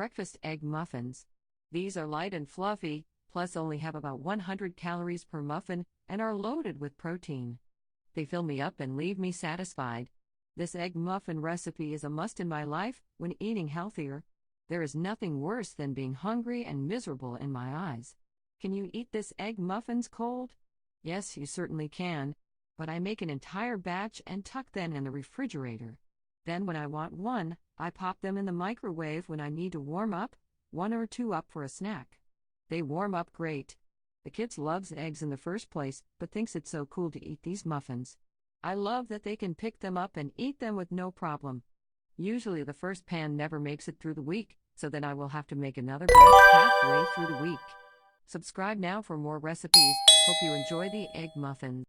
breakfast egg muffins. These are light and fluffy, plus only have about 100 calories per muffin and are loaded with protein. They fill me up and leave me satisfied. This egg muffin recipe is a must in my life when eating healthier. There is nothing worse than being hungry and miserable in my eyes. Can you eat this egg muffins cold? Yes, you certainly can. But I make an entire batch and tuck them in the refrigerator. Then when I want one, I pop them in the microwave when I need to warm up, 1 or 2 up for a snack. They warm up great. The kids loves eggs in the first place, but thinks it's so cool to eat these muffins. I love that they can pick them up and eat them with no problem. Usually the first pan never makes it through the week, so then I will have to make another batch halfway through the week. Subscribe now for more recipes. Hope you enjoy the egg muffins.